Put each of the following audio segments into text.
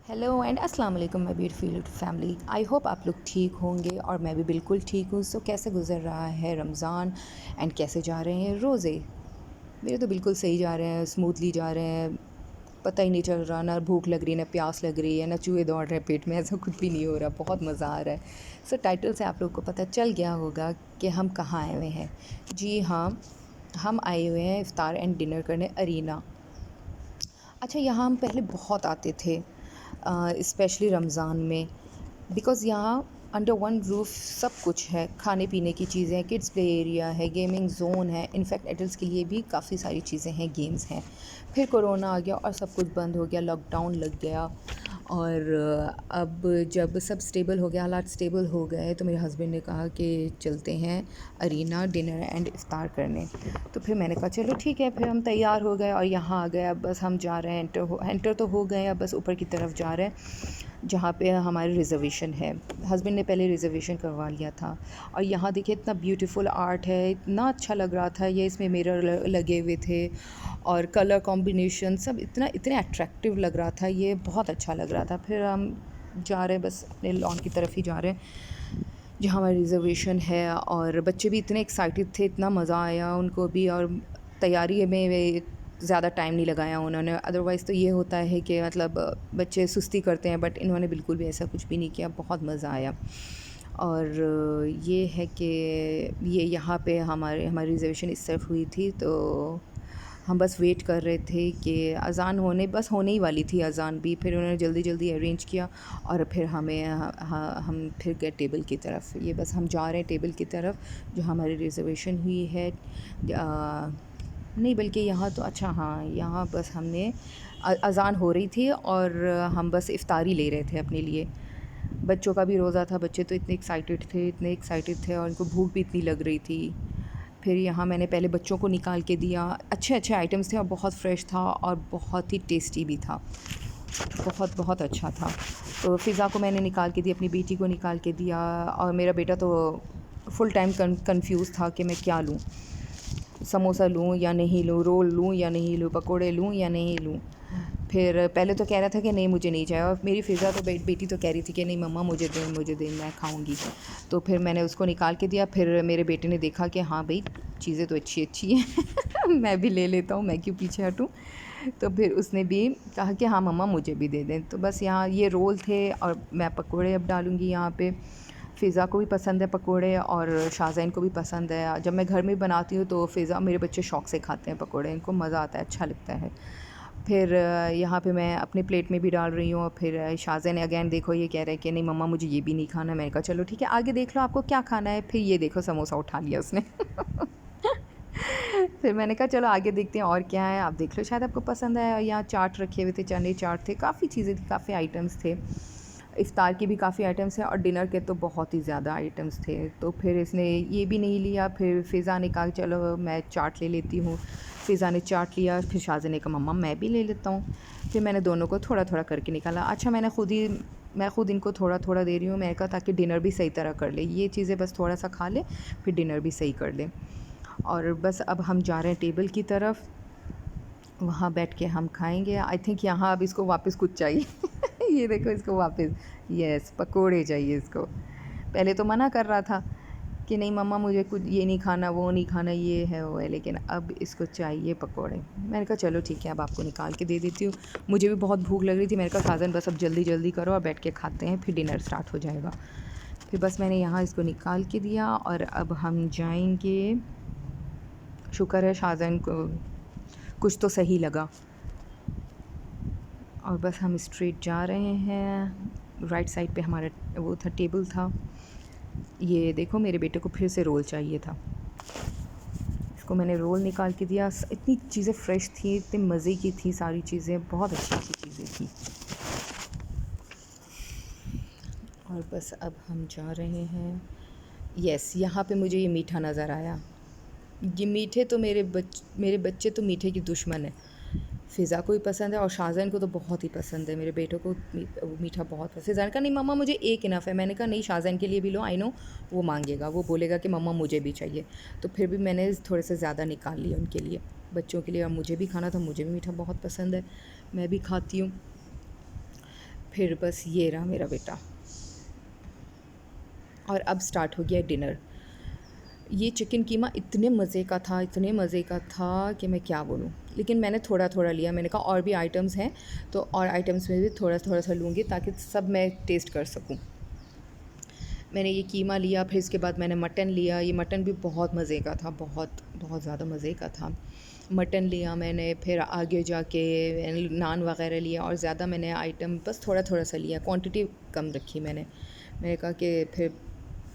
Hello and अस्सलाम वालेकुम my beautiful family. I hope आप लोग ठीक होंगे और मैं भी बिल्कुल ठीक हूँ। सो कैसे गुजर रहा है रमज़ान एंड कैसे जा रहे हैं रोज़े? मेरे तो बिल्कुल सही जा रहे हैं, स्मूथली जा रहे हैं। पता ही नहीं चल रहा, ना भूख लग रही है, ना प्यास लग रही है, ना चूहे दौड़ रहे हैं पेट में, ऐसा कुछ भी नहीं हो रहा। बहुत मज़ा आ रहा है। सो टाइटल से आप लोग को पता चल गया होगा कि हम कहाँ आए हुए हैं। जी हाँ, हम आए हुए हैं इफ़्तार एंड डिनर करने अरीना। अच्छा, यहाँ हम पहले बहुत आते थे, स्पेशली रमज़ान में, बिकॉज़ यहाँ अंडर वन रूफ़ सब कुछ है। खाने पीने की चीज़ें, किड्स प्ले एरिया है, गेमिंग ज़ोन है, इनफैक्ट एडल्ट्स के लिए भी काफ़ी सारी चीज़ें हैं, गेम्स हैं। फिर कोरोना आ गया और सब कुछ बंद हो गया, लॉकडाउन लग गया। और अब जब सब स्टेबल हो गया, हालात स्टेबल हो गए, तो मेरे हस्बैंड ने कहा कि चलते हैं अरीना डिनर एंड इफ़्तार करने। तो फिर मैंने कहा चलो ठीक है। फिर हम तैयार हो गए और यहाँ आ गए। अब बस हम जा रहे हैं, एंटर तो हो गए, अब बस ऊपर की तरफ जा रहे हैं जहाँ पे हमारी रिज़र्वेशन है। हस्बैंड ने पहले रिज़र्वेशन करवा लिया था। और यहाँ देखिए इतना ब्यूटीफुल आर्ट है, इतना अच्छा लग रहा था। ये इसमें मिरर लगे हुए थे और कलर कॉम्बिनेशन सब इतना इतने अट्रैक्टिव लग रहा था, ये बहुत अच्छा लग रहा था। फिर हम जा रहे हैं, बस अपने लॉन की तरफ ही जा रहे हैं जहाँ हमारी रिज़र्वेशन है। और बच्चे भी इतने एक्साइटेड थे, इतना मज़ा आया उनको भी। और तैयारी में वे ज़्यादा टाइम नहीं लगाया उन्होंने। अदरवाइज़ तो ये होता है कि मतलब बच्चे सुस्ती करते हैं, बट इन्होंने बिल्कुल भी ऐसा कुछ भी नहीं किया, बहुत मज़ा आया। और ये है कि ये यहाँ पे हमारी रिज़र्वेशन इस तरफ हुई थी, तो हम बस वेट कर रहे थे कि अज़ान होने ही वाली थी अज़ान भी। फिर उन्होंने जल्दी जल्दी अरेंज किया और फिर हम फिर गए टेबल की तरफ। ये बस हम जा रहे हैं टेबल की तरफ जो हमारी रिज़र्वेशन हुई है। नहीं बल्कि यहाँ तो अच्छा हाँ, यहाँ बस हमने अज़ान हो रही थी और हम बस इफ़्तारी ले रहे थे अपने लिए। बच्चों का भी रोज़ा था, बच्चे तो इतने एक्साइटेड थे और उनको भूख भी इतनी लग रही थी। फिर यहाँ मैंने पहले बच्चों को निकाल के दिया। अच्छे अच्छे आइटम्स थे और बहुत फ्रेश था और बहुत ही टेस्टी भी था। बहुत बहुत अच्छा था। तो फ़िज़ा को मैंने निकाल के दी, अपनी बेटी को निकाल के दिया। और मेरा बेटा तो फुल टाइम कन्फ्यूज़ था कि मैं क्या लूँ, समोसा लूँ या नहीं लूँ, रोल लूँ या नहीं लूँ, पकोड़े लूँ या नहीं लूँ। फिर पहले तो कह रहा था कि नहीं मुझे नहीं चाहिए, और मेरी फ़िज़ा तो बेटी तो कह रही थी कि नहीं मम्मा मुझे दे, मैं खाऊंगी। तो फिर मैंने उसको निकाल के दिया। फिर मेरे बेटे ने देखा कि हाँ भाई, चीज़ें तो अच्छी अच्छी हैं मैं भी ले लेता हूँ, मैं क्यों पीछे हटूँ। तो फिर उसने भी कहा कि हाँ मम्मा मुझे भी दे दें। तो बस यहाँ ये रोल थे और मैं पकोड़े अब डालूँगी यहाँ पे। फ़िज़ा को भी पसंद है पकोड़े और शाहज़ैन को भी पसंद है। जब मैं घर में बनाती हूँ तो फ़िज़ा मेरे बच्चे शौक़ से खाते हैं पकोड़े, इनको मज़ा आता है, अच्छा लगता है। फिर यहाँ पे मैं अपने प्लेट में भी डाल रही हूँ। और फिर शाहज़ैन अगेन देखो ये कह रहा है कि नहीं मम्मा मुझे ये भी नहीं खाना। मैंने कहा चलो ठीक है, आगे देख लो आपको क्या खाना है। फिर ये देखो समोसा उठा लिया उसने फिर मैंने कहा चलो आगे देखते हैं और क्या है, आप देख लो शायद आपको पसंद आए। और यहाँ चाट रखे हुए थे, चने चाट थे, काफ़ी चीज़ें थी, काफ़ी आइटम्स थे। इफ़्तार के भी काफ़ी आइटम्स हैं और डिनर के तो बहुत ही ज़्यादा आइटम्स थे। तो फिर इसने ये भी नहीं लिया। फिर फ़िज़ा ने कहा चलो मैं चाट ले लेती हूँ। फ़िज़ा ने चाट लिया। फिर शाज़े ने कहा मम्मा मैं भी ले लेता हूँ। फिर मैंने दोनों को थोड़ा थोड़ा करके निकाला। अच्छा, मैं खुद इनको थोड़ा थोड़ा दे रही हूँ। मैंने कहा ताकि डिनर भी सही तरह कर ले, ये चीज़ें बस थोड़ा सा खा ले फिर डिनर भी सही कर ले। और बस अब हम जा रहे हैं टेबल की तरफ, वहाँ बैठ के हम खाएंगे। आई थिंक यहाँ अब इसको वापस कुछ चाहिए ये देखो इसको वापस, यस पकोड़े चाहिए इसको। पहले तो मना कर रहा था कि नहीं मम्मा मुझे कुछ ये नहीं खाना, वो नहीं खाना, ये है वो है, लेकिन अब इसको चाहिए पकोड़े। मैंने कहा चलो ठीक है, अब आपको निकाल के दे देती हूँ। मुझे भी बहुत भूख लग रही थी। मैंने कहा साजन बस अब जल्दी जल्दी करो और बैठ के खाते हैं, फिर डिनर स्टार्ट हो जाएगा। फिर बस मैंने यहाँ इसको निकाल के दिया और अब हम जाएंगे। शुक्र है शाहजहान को कुछ तो सही लगा। और बस हम स्ट्रेट जा रहे हैं। राइट साइड पे हमारा वो था, टेबल था। ये देखो मेरे बेटे को फिर से रोल चाहिए था, इसको मैंने रोल निकाल के दिया। इतनी चीज़ें फ़्रेश थी, इतने मज़े की थी सारी चीज़ें, बहुत अच्छी अच्छी चीज़ें थी। और बस अब हम जा रहे हैं। यस, यहाँ पे मुझे ये मीठा नज़र आया। ये मीठे तो मेरे बच्चे तो मीठे की दुश्मन है। फ़िज़ा को भी पसंद है और शाहज़ैन को तो बहुत ही पसंद है। मेरे बेटों को मीठा बहुत पसंद। फ़िज़ा ने कहा नहीं मम्मा मुझे एक इनफ़ है। मैंने कहा नहीं शाहज़ैन के लिए भी लो, आई नो वो मांगेगा, वो बोलेगा कि मम्मा मुझे भी चाहिए। तो फिर भी मैंने थोड़े से ज़्यादा निकाल लिए उनके लिए, बच्चों के लिए। और मुझे भी खाना था, मुझे भी मीठा बहुत पसंद है, मैं भी खाती हूँ। फिर बस ये रहा मेरा बेटा। और अब स्टार्ट हो गया डिनर। ये चिकन कीमा इतने मज़े का था, इतने मज़े का था कि मैं क्या बोलूँ। लेकिन मैंने थोड़ा थोड़ा लिया, मैंने कहा और भी आइटम्स हैं तो और आइटम्स में भी थोड़ा थोड़ा सा लूँगी ताकि सब मैं टेस्ट कर सकूँ। मैंने ये कीमा लिया, फिर इसके बाद मैंने मटन लिया। ये मटन भी बहुत मज़े का था, बहुत बहुत ज़्यादा मज़े का था। मटन लिया मैंने, फिर आगे जाके नान वग़ैरह लिया और ज़्यादा मैंने आइटम बस थोड़ा थोड़ा सा लिया, क्वांटिटी कम रखी मैंने कहा कि फिर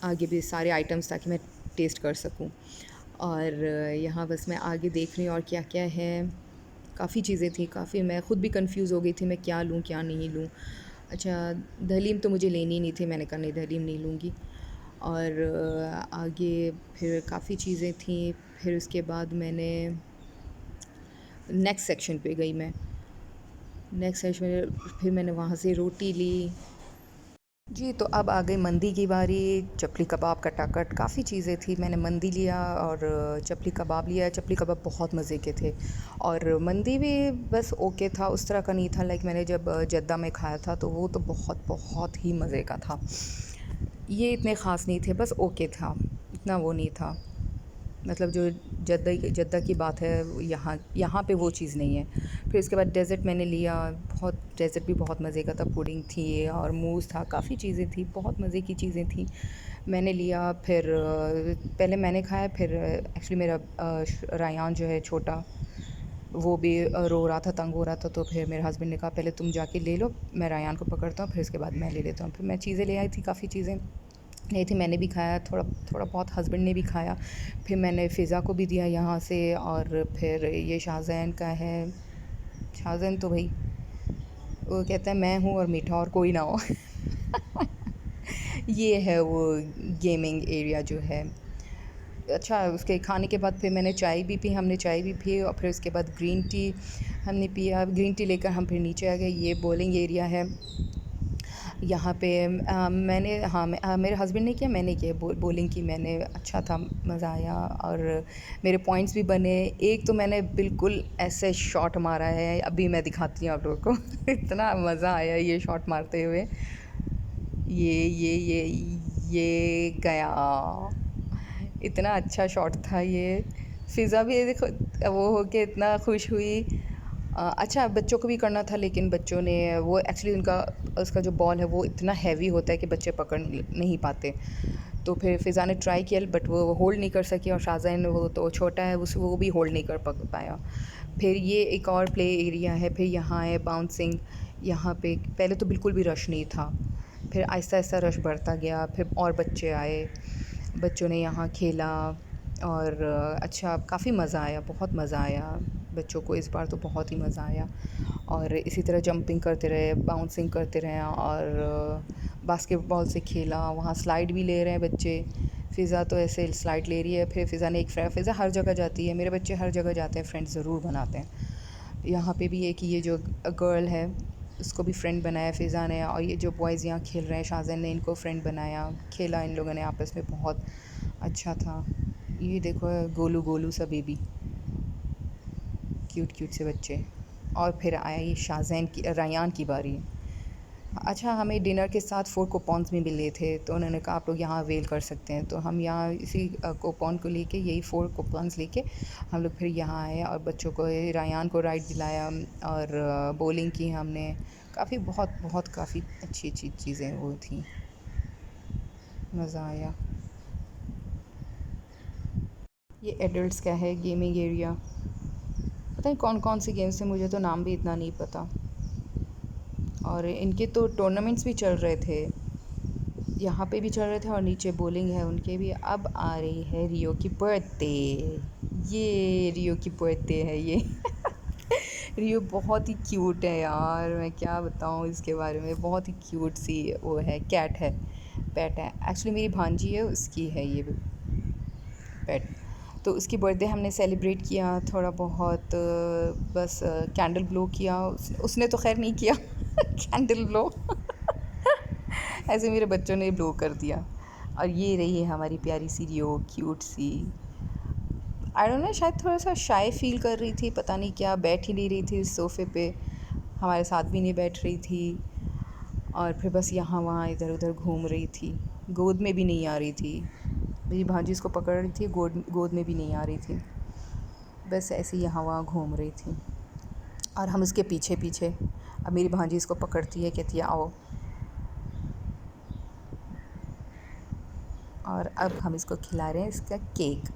आगे भी सारे आइटम्स ताकि मैं टेस्ट कर सकूं। और यहाँ बस मैं आगे देख रही हूँ और क्या क्या है। काफ़ी चीज़ें थी, काफ़ी मैं ख़ुद भी कंफ्यूज हो गई थी मैं क्या लूँ क्या नहीं लूँ। अच्छा, दहलीम तो मुझे लेनी नहीं थी, मैंने कहा नहीं दहलीम नहीं लूँगी। और आगे फिर काफ़ी चीज़ें थी। फिर उसके बाद मैंने नेक्स्ट सेक्शन पे गई मैं। नेक्स्ट सेक्शन में फिर मैंने वहाँ से रोटी ली। जी, तो अब आ गई मंदी की बारी। चपली कबाब, कटाकट काफ़ी चीज़ें थी। मैंने मंदी लिया और चपली कबाब लिया। चपली कबाब बहुत मज़े के थे और मंदी भी बस ओके था, उस तरह का नहीं था। लाइक मैंने जब जद्दा में खाया था तो वो तो बहुत बहुत ही मज़े का था। ये इतने ख़ास नहीं थे, बस ओके था, इतना वो नहीं था। मतलब जो जद्दा की बात है यहाँ पे वो चीज़ नहीं है। फिर उसके बाद डेज़र्ट मैंने लिया। बहुत डेज़र्ट भी बहुत मज़े का था, पुडिंग थी और मूज़ था, काफ़ी चीज़ें थी, बहुत मज़े की चीज़ें थी। मैंने लिया। फिर पहले मैंने खाया, फिर एक्चुअली मेरा रायान जो है छोटा, वो भी रो रहा था, तंग हो रहा था। तो फिर मेरे हस्बैंड ने कहा पहले तुम जाके ले लो, मैं रायान को पकड़ता हूँ, फिर उसके बाद मैं ले लेता हूँ। फिर मैं चीज़ें ले आई थी, काफ़ी चीज़ें नहीं थी, मैंने भी खाया, थोड़ा थोड़ा बहुत हस्बैंड ने भी खाया। फिर मैंने फ़िज़ा को भी दिया यहाँ से। और फिर ये शाहज़ैन का है। शाहज़ैन तो भाई वो कहता है मैं हूँ और मीठा और कोई ना हो। ये है वो गेमिंग एरिया जो है। अच्छा, उसके खाने के बाद फिर मैंने चाय भी पी, हमने चाय भी पी और फिर उसके बाद ग्रीन टी हमने पिया। ग्रीन टी लेकर हम फिर नीचे आ गए। ये बॉलिंग एरिया है। यहाँ पे मैंने मेरे हस्बैंड ने किया, मैंने किया बॉलिंग की मैंने। अच्छा था, मज़ा आया और मेरे पॉइंट्स भी बने। एक तो मैंने बिल्कुल ऐसे शॉट मारा है, अभी मैं दिखाती हूँ आप लोगों को। इतना मज़ा आया ये शॉट मारते हुए। ये गया, इतना अच्छा शॉट था ये। फ़िज़ा भी देखो वो हो के इतना खुश हुई। अच्छा, बच्चों को भी करना था लेकिन बच्चों ने वो एक्चुअली उसका जो बॉल है वो इतना हैवी होता है कि बच्चे पकड़ नहीं पाते। तो फिर फ़िज़ा ने ट्राई किया बट वो होल्ड नहीं कर सकी और शाहज़ैन वो तो छोटा है, उस वो भी होल्ड नहीं कर पाया। फिर ये एक और प्ले एरिया है। फिर यहाँ है बाउंसिंग। यहाँ पे पहले तो बिल्कुल भी रश नहीं था, फिर आहिस्ता आहिस्ता रश बढ़ता गया। फिर और बच्चे आए, बच्चों ने यहाँ खेला और अच्छा काफ़ी मज़ा आया, बहुत मज़ा आया बच्चों को इस बार तो बहुत ही मज़ा आया। और इसी तरह जंपिंग करते रहे, बाउंसिंग करते रहे और बास्केटबॉल से खेला। वहाँ स्लाइड भी ले रहे हैं बच्चे। फ़िज़ा तो ऐसे स्लाइड ले रही है। फिर फ़िज़ा ने एक फ़िज़ा हर जगह जाती है, मेरे बच्चे हर जगह जाते हैं, फ्रेंड्स ज़रूर बनाते हैं। यहाँ पे भी एक ये जो गर्ल है उसको भी फ्रेंड बनाया फ़िज़ा ने। और ये जो बॉयज़ यहाँ खेल रहे हैं, शाहज़ैन ने इनको फ्रेंड बनाया, खेला इन लोगों ने आपस में, बहुत अच्छा था। ये देखो गोलू गोलू सा बेबी, क्यूट क्यूट से बच्चे। और फिर आई शाहज़ैन की, रायान की बारी। अच्छा, हमें डिनर के साथ 4 कूपन्स भी मिले थे तो उन्होंने कहा आप लोग यहाँ अवेल कर सकते हैं। तो हम यहाँ इसी कूपन को लेके, यही 4 कूपन्स लेके हम लोग फिर यहाँ आए और बच्चों को, रायान को राइड दिलाया और बॉलिंग की हमने। काफ़ी बहुत बहुत काफ़ी अच्छी अच्छी चीज़ें वो थी, मज़ा आया। ये एडल्ट्स का है गेमिंग एरिया। पता नहीं कौन कौन से गेम्स हैं, मुझे तो नाम भी इतना नहीं पता। और इनके तो टूर्नामेंट्स भी चल रहे थे, यहाँ पे भी चल रहे थे और नीचे बॉलिंग है उनके भी। अब आ रही है रियो की बर्थडे। ये रियो की बर्थडे है ये। रियो बहुत ही क्यूट है यार, मैं क्या बताऊँ इसके बारे में। बहुत ही क्यूट सी वो है, कैट है, पेट है। एक्चुअली मेरी भांजी है, उसकी है ये पेट। तो उसकी बर्थडे हमने सेलिब्रेट किया थोड़ा बहुत, बस कैंडल ब्लो किया। उसने तो खैर नहीं किया कैंडल ब्लो। ऐसे मेरे बच्चों ने ब्लो कर दिया। और ये रही है हमारी प्यारी सी रियो, क्यूट सी। आई डोंट नो, शायद थोड़ा सा शाय फील कर रही थी, पता नहीं क्या, बैठ ही नहीं रही थी सोफ़े पे, हमारे साथ भी नहीं बैठ रही थी। और फिर बस यहाँ वहाँ इधर उधर घूम रही थी। गोद में भी नहीं आ रही थी, मेरी भांजी इसको पकड़ रही थी, गोद गोद में भी नहीं आ रही थी, बस ऐसे ही यहाँ वहाँ घूम रही थी। और हम इसके पीछे पीछे। अब मेरी भांजी इसको पकड़ती है, कहती है आओ। और अब हम इसको खिला रहे हैं इसका केक,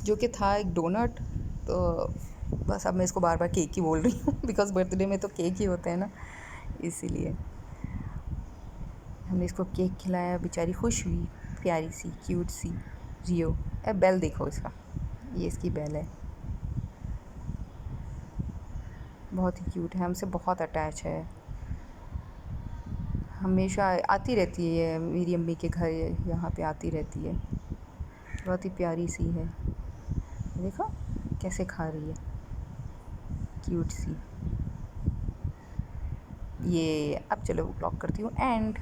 जो कि था एक डोनट। तो बस अब मैं इसको बार बार केक ही बोल रही हूँ बिकॉज़ बर्थडे में तो केक ही होते हैं ना, इसीलिए हमने इसको केक खिलाया। बेचारी खुश हुई, प्यारी सी क्यूट सी रियो। अब बेल देखो इसका, ये इसकी बेल है, बहुत ही क्यूट है, हमसे बहुत अटैच है, हमेशा आती रहती है मेरी अम्मी के घर, यहाँ पे आती रहती है, बहुत ही प्यारी सी है। देखो कैसे खा रही है, क्यूट सी। ये अब चलो ब्लॉग करती हूँ एंड।